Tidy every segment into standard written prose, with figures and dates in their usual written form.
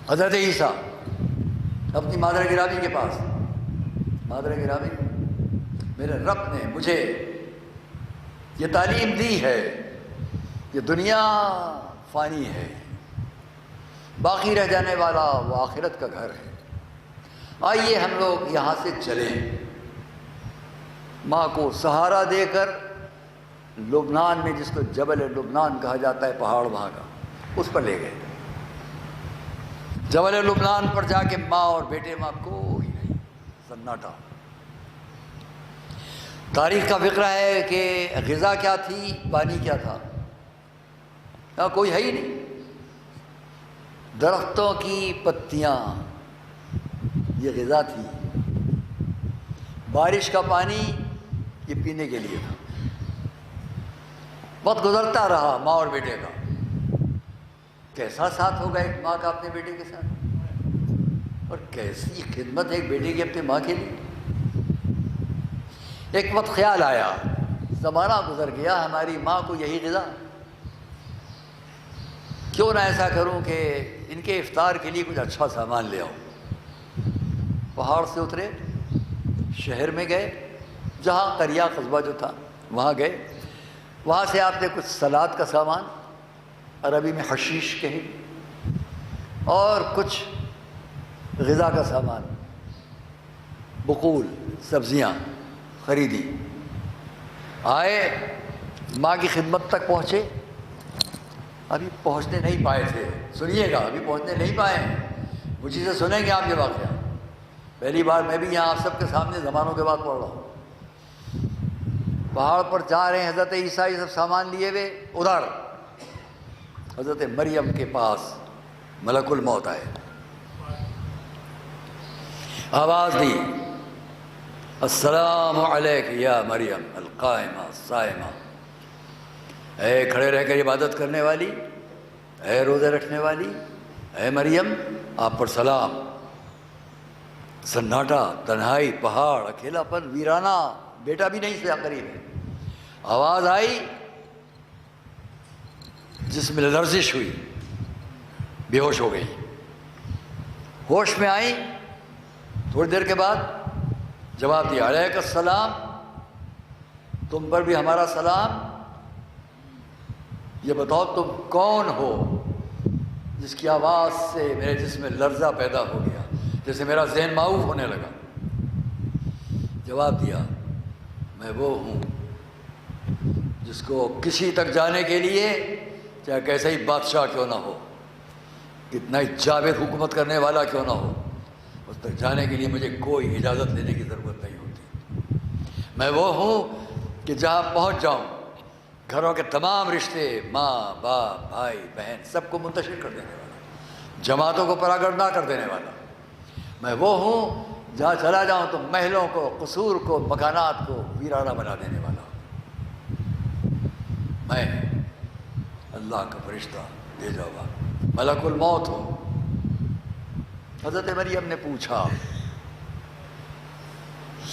حضرت عیسیٰ اپنی مادر گرامی کے پاس، مادر گرامی میرے رب نے مجھے یہ تعلیم دی ہے کہ دنیا فانی ہے، باقی رہ جانے والا وہ آخرت کا گھر ہے، آئیے ہم لوگ یہاں سے چلیں۔ ماں کو سہارا دے کر لبنان میں، جس کو جبل لبنان کہا جاتا ہے، پہاڑ وہاں کا، اس پر لے گئے۔ جبل لبنان پر جا کے ماں اور بیٹے ماں کوئی نہیں، سناٹا۔ تاریخ کا فقرہ ہے کہ غذا کیا تھی، پانی کیا تھا، یہاں کوئی ہے ہی نہیں۔ درختوں کی پتیاں یہ غذا تھی، بارش کا پانی یہ پینے کے لیے تھا۔ وقت گزرتا رہا ماں اور بیٹے کا، کیسا ساتھ ہوگا ایک ماں کا اپنے بیٹے کے ساتھ، اور کیسی خدمت ایک بیٹے کی اپنے ماں کے لیے۔ ایک وقت خیال آیا، زمانہ گزر گیا، ہماری ماں کو یہی غذا، کیوں نہ ایسا کروں کہ ان کے افطار کے لیے کچھ اچھا سامان لے آؤں۔ پہاڑ سے اترے، شہر میں گئے، جہاں قریہ قصبہ جو تھا وہاں گئے، وہاں سے آپ نے کچھ سلاد کا سامان، عربی میں حشیش کہیں، اور کچھ غذا کا سامان، بقول، سبزیاں خریدی۔ آئے، ماں کی خدمت تک پہنچے، ابھی پہنچنے نہیں پائے تھے، سنیے گا، ابھی پہنچنے نہیں پائے ہیں، مجھے سے سنیں گے آپ یہ واقعہ۔ پہلی بار میں بھی یہاں آپ سب کے سامنے زمانوں کے بعد پڑھ رہا ہوں۔ پہاڑ پر جا رہے ہیں حضرت عیسیٰ، یہ سب سامان لیے ہوئے، ادھر حضرت مریم کے پاس ملک الموت آئے، آواز دی، السلام علیک یا مریم القائمہ الصائمہ، اے کھڑے رہ کر عبادت کرنے والی، اے روزے رکھنے والی، اے مریم آپ پر سلام۔ سناٹا، تنہائی، پہاڑ، اکیلا پن، ویرانہ، بیٹا بھی نہیں سے قریب ہے۔ آواز آئی، جس میں لرزش ہوئی، بے ہوش ہو گئی۔ ہوش میں آئی، تھوڑی دیر کے بعد جواب دیا، علیک السلام، تم پر بھی ہمارا سلام، یہ بتاؤ تم کون ہو؟ جس کی آواز سے میرے جسم میں لرزہ پیدا ہو گیا، جیسے میرا ذہن معاف ہونے لگا۔ جواب دیا، میں وہ ہوں جس کو کسی تک جانے کے لیے، چاہے کیسا ہی بادشاہ کیوں نہ ہو، کتنا ہی جاوید حکومت کرنے والا کیوں نہ ہو، اس تک جانے کے لیے مجھے کوئی اجازت لینے کی ضرورت نہیں ہوتی۔ میں وہ ہوں کہ جہاں پہنچ جاؤں، گھروں کے تمام رشتے، ماں باپ بھائی بہن، سب کو منتشر کر دینے والا، جماعتوں کو پراگندہ کر دینے والا۔ میں وہ ہوں جہاں چلا جاؤں تو محلوں کو، قصور کو، مکانات کو ویرانہ بنا دینے والا۔ میں اللہ کا فرشتہ بھیجا ہوا ملک الموت ہوں۔ حضرت مریم نے پوچھا،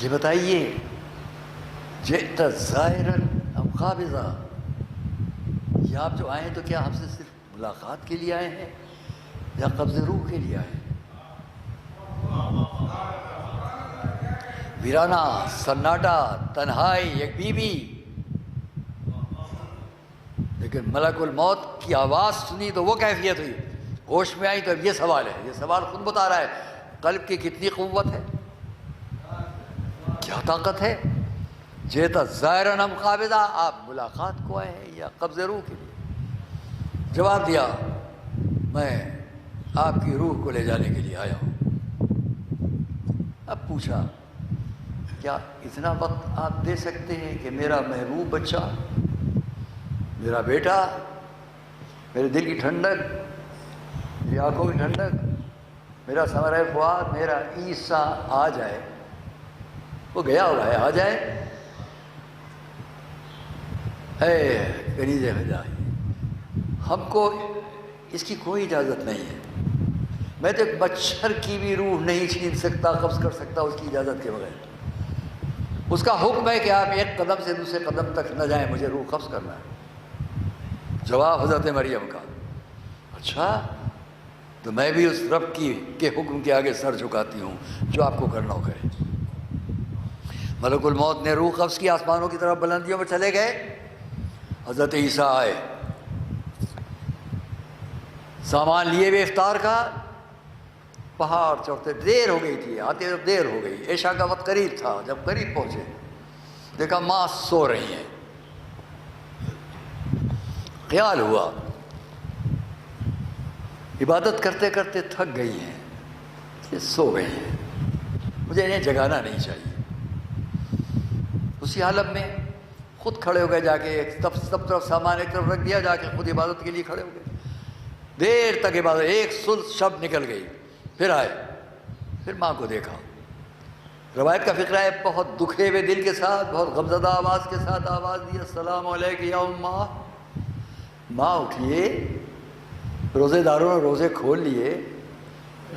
یہ بتائیے، جئت زائرا ام قابضا، یہ آپ جو آئے ہیں تو کیا ہم سے صرف ملاقات کے لیے آئے ہیں یا قبض روح کے لیے آئے ہیں؟ ویرانہ، سناٹا، تنہائی، ایک بیوی، لیکن ملک الموت کی آواز سنی تو وہ کیفیت ہوئی، ہوش میں آئی۔ تو اب یہ سوال ہے، یہ سوال خود بتا رہا ہے قلب کی کتنی قوت ہے، کیا طاقت ہے۔ جیتا زائرن ام قابضا، آپ ملاقات کو آئے ہیں یا قبض روح کے لیے؟ جواب دیا، میں آپ کی روح کو لے جانے کے لیے آیا ہوں۔ اب پوچھا، کیا اتنا وقت آپ دے سکتے ہیں کہ میرا محبوب بچہ، میرا بیٹا، میرے دل کی ٹھنڈک، میری آنکھوں کی ٹھنڈک، میرا ثمرۂ فؤاد، میرا عیسیٰ آ جائے؟ وہ گیا ہوا ہے، آ جائے۔ اے کنیز خدائی، ہم کو اس کی کوئی اجازت نہیں ہے، میں تو ایک مچھر کی بھی روح نہیں چھین سکتا، قبض کر سکتا اس کی اجازت کے بغیر۔ اس کا حکم ہے کہ آپ ایک قدم سے دوسرے قدم تک نہ جائیں، مجھے روح قبض کرنا ہے۔ جواب حضرت مریم کا، اچھا تو میں بھی اس رب کے حکم کے آگے سر جھکاتی ہوں، جو آپ کو کرنا ہو کرے۔ ملک الموت نے روح قبض کی، آسمانوں کی طرف بلندیوں میں چلے گئے۔ حضرت عیسیٰ آئے، سامان لیے ہوئے افطار کا، پہاڑ چڑھتے دیر ہو گئی تھی، آتے جب دیر ہو گئی، عشاء کا وقت قریب تھا۔ جب قریب پہنچے دیکھا ماں سو رہی ہیں، خیال ہوا عبادت کرتے کرتے تھک گئی ہیں، یہ سو گئی ہیں، مجھے انہیں جگانا نہیں چاہیے۔ اسی حالت میں خود کھڑے ہو گئے، جا کے سب طرف سامان ایک طرف رکھ دیا، جا کے خود عبادت کے لیے کھڑے ہو گئے۔ دیر تک عبادت، ایک ثلث شب نکل گئی، پھر آئے، پھر ماں کو دیکھا۔ روایت کا فقرہ ہے، بہت دکھے ہوئے دل کے ساتھ، بہت غمزدہ آواز کے ساتھ آواز دی، السلام علیکم یا اماں۔ ماں اٹھیے، روزے داروں نے روزے کھول لیے،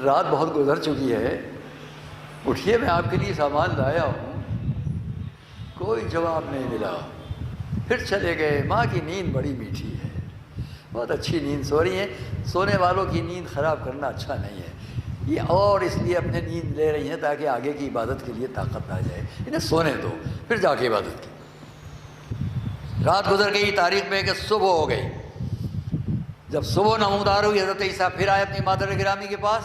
رات بہت گزر چکی ہے، اٹھیے میں آپ کے لیے سامان لایا ہوں۔ کوئی جواب نہیں ملا، پھر چلے گئے۔ ماں کی نیند بڑی میٹھی ہے، بہت اچھی نیند سو رہی ہیں۔ سونے والوں کی نیند خراب کرنا اچھا نہیں ہے، یہ اور اس لیے اپنے نیند لے رہی ہیں تاکہ آگے کی عبادت کے لیے طاقت آ جائے، انہیں سونے دو، پھر جا کے عبادت کی۔ رات گزر گئی، تاریخ میں کہ صبح ہو گئی۔ جب صبح نمودار ہوئی، حضرت عیسیٰ پھر آئے اپنی مادر گرامی کے پاس۔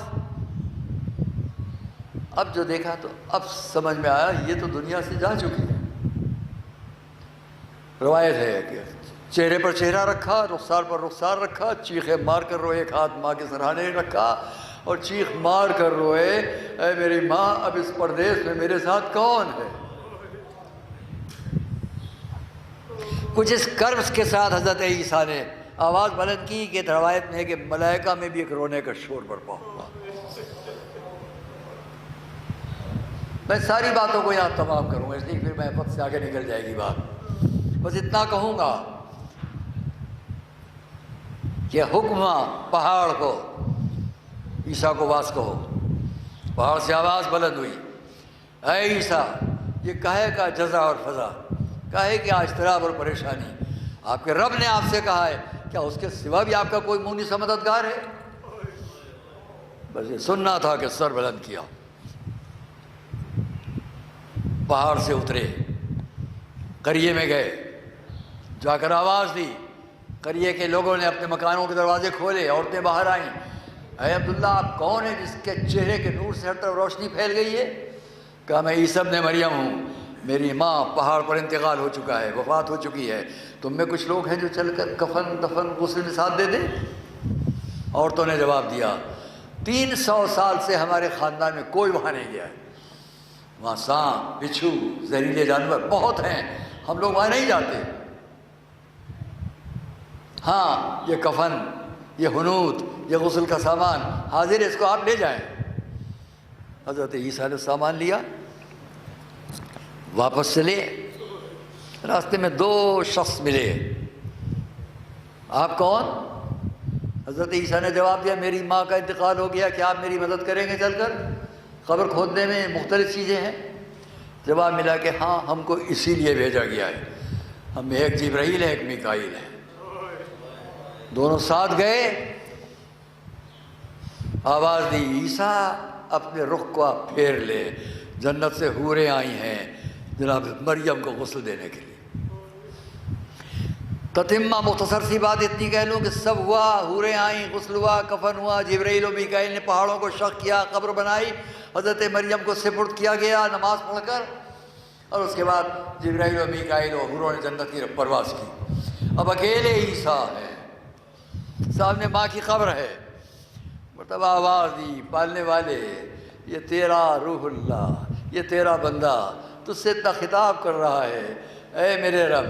اب جو دیکھا تو اب سمجھ میں آیا یہ تو دنیا سے جا چکی ہے۔ روایت ہے کہ چہرے پر چہرہ رکھا، رخسار پر رخسار رکھا، چیخے مار کر روئے، ایک ہاتھ ماں کے سرہانے رکھا اور چیخ مار کر روئے، اے میری ماں اب اس پردیس میں میرے ساتھ کون ہے؟ کچھ اس کرب کے ساتھ حضرت عیسیٰ نے آواز بلند کی کہ روایت میں ہے کہ ملائکہ میں بھی ایک رونے کا شور برپا ہوا۔ میں ساری باتوں کو یہاں تمام کروں گا، اس لیے پھر میں وقت سے آگے نکل جائے گی بات۔ بس اتنا کہوں گا کہ حکم پہاڑ کو، عیسیٰ کو واس کہو۔ پہاڑ سے آواز بلند ہوئی، اے عیسیٰ یہ کاہے کا جزا اور فضا، کاہے کیا اضطراب اور پریشانی؟ آپ کے رب نے آپ سے کہا ہے، کیا اس کے سوا بھی آپ کا کوئی مونی سا مددگار ہے؟ بس یہ سننا تھا کہ سر بلند کیا۔ پہاڑ سے اترے، قریے میں گئے، جا کر آواز دی۔ قریے کے لوگوں نے اپنے مکانوں کے دروازے کھولے، عورتیں باہر آئیں۔ اے عبداللہ آپ کون ہیں جس کے چہرے کے نور سے ہر طرف روشنی پھیل گئی ہے؟ کہا میں عیسیٰ ابن مریم ہوں، میری ماں پہاڑ پر انتقال ہو چکا ہے، وفات ہو چکی ہے، تم میں کچھ لوگ ہیں جو چل کر کفن دفن غسل میں ساتھ دے دیں؟ عورتوں نے جواب دیا 300 سال سے ہمارے خاندان میں کوئی وہاں نہیں گیا ہے، وہاں سانپ بچھو زہریلے جانور بہت ہیں، ہم لوگ وہاں نہیں جاتے۔ ہاں یہ کفن، یہ حنوط، یہ غسل کا سامان حاضر ہے، اس کو آپ لے جائیں۔ حضرت عیسیٰ نے سامان لیا، واپس چلے۔ راستے میں 2 شخص ملے، آپ کون؟ حضرت عیسیٰ نے جواب دیا میری ماں کا انتقال ہو گیا، کیا آپ میری مدد کریں گے چل کر؟ قبر کھودنے میں مختلف چیزیں ہیں۔ جواب ملا کہ ہاں ہم کو اسی لیے بھیجا گیا ہے، ہم میں ایک جبرائیل ہے ایک میکائیل ہے۔ دونوں ساتھ گئے، آواز دی عیسیٰ اپنے رخ کو آپ پھیر لے، جنت سے حوریں آئی ہیں جناب مریم کو غسل دینے کے لیے۔ تتمہ مختصر سی بات اتنی کہہ لوں کہ سب ہوا، حوریں آئیں، غسل ہوا، کفن ہوا، جبرائیل و میکائیل نے پہاڑوں کو شق کیا، قبر بنائی، حضرت مریم کو سپرد کیا گیا نماز پڑھ کر، اور اس کے بعد جبرائیل و میکائیل و حوروں نے جنت کی پرواز کی۔ اب اکیلے عیسیٰ ہیں، سامنے ماں کی قبر ہے۔ مرتبہ آواز دی پالنے والے یہ تیرا روح اللہ، یہ تیرا بندہ تجھ سے اتنا خطاب کر رہا ہے، اے میرے رب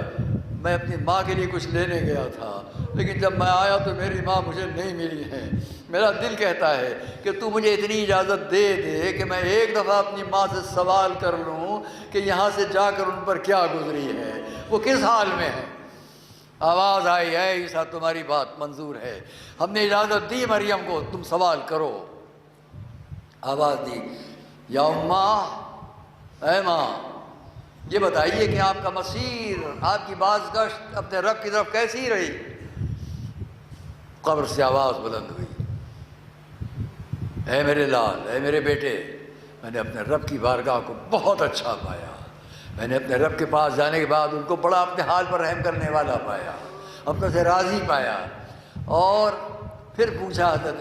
میں اپنی ماں کے لیے کچھ لینے گیا تھا، لیکن جب میں آیا تو میری ماں مجھے نہیں ملی ہے، میرا دل کہتا ہے کہ تو مجھے اتنی اجازت دے دے کہ میں ایک دفعہ اپنی ماں سے سوال کر لوں کہ یہاں سے جا کر ان پر کیا گزری ہے، وہ کس حال میں ہے۔ آواز آئی ہے عیسیٰ تمہاری بات منظور ہے، ہم نے اجازت دی مریم کو، تم سوال کرو۔ آواز دی یا اماں، اے ماں یہ بتائیے کہ آپ کا مسیر، آپ کی بازگشت اپنے رب کی طرف کیسی رہی؟ قبر سے آواز بلند ہوئی اے میرے لال، اے میرے بیٹے، میں نے اپنے رب کی بارگاہ کو بہت اچھا پایا، میں نے اپنے رب کے پاس جانے کے بعد ان کو بڑا اپنے حال پر رحم کرنے والا پایا، اپنے سے راضی پایا۔ اور پھر پوچھا حضرت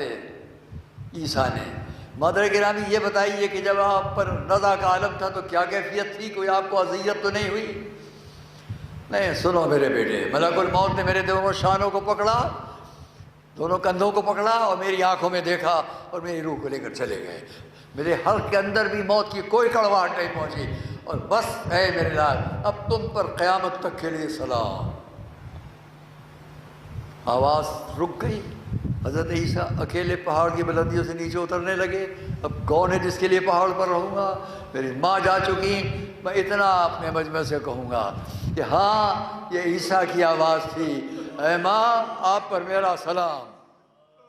عیسیٰ نے، مادر گرامی یہ بتائیے کہ جب آپ پر نزع کا عالم تھا تو کیا کیفیت تھی؟ کوئی آپ کو اذیت تو نہیں ہوئی؟ نہیں، سنو میرے بیٹے، ملک الموت نے میرے دونوں شانوں کو پکڑا، دونوں کندھوں کو پکڑا اور میری آنکھوں میں دیکھا اور میری روح کو لے کر چلے گئے۔ میرے حلق کے اندر بھی موت کی کوئی کڑواہٹ نہیں پہنچی، اور بس اے میرے لال، اب تم پر قیامت تک کے لیے سلام۔ آواز رک گئی، حضرت عیسیٰ اکیلے پہاڑ کی بلندیوں سے نیچے اترنے لگے۔ اب کون ہے جس کے لیے پہاڑ پر رہوں گا؟ میری ماں جا چکی، میں اتنا اپنے مجمع سے کہوں گا کہ ہاں یہ عیسیٰ کی آواز تھی، اے ماں آپ پر میرا سلام۔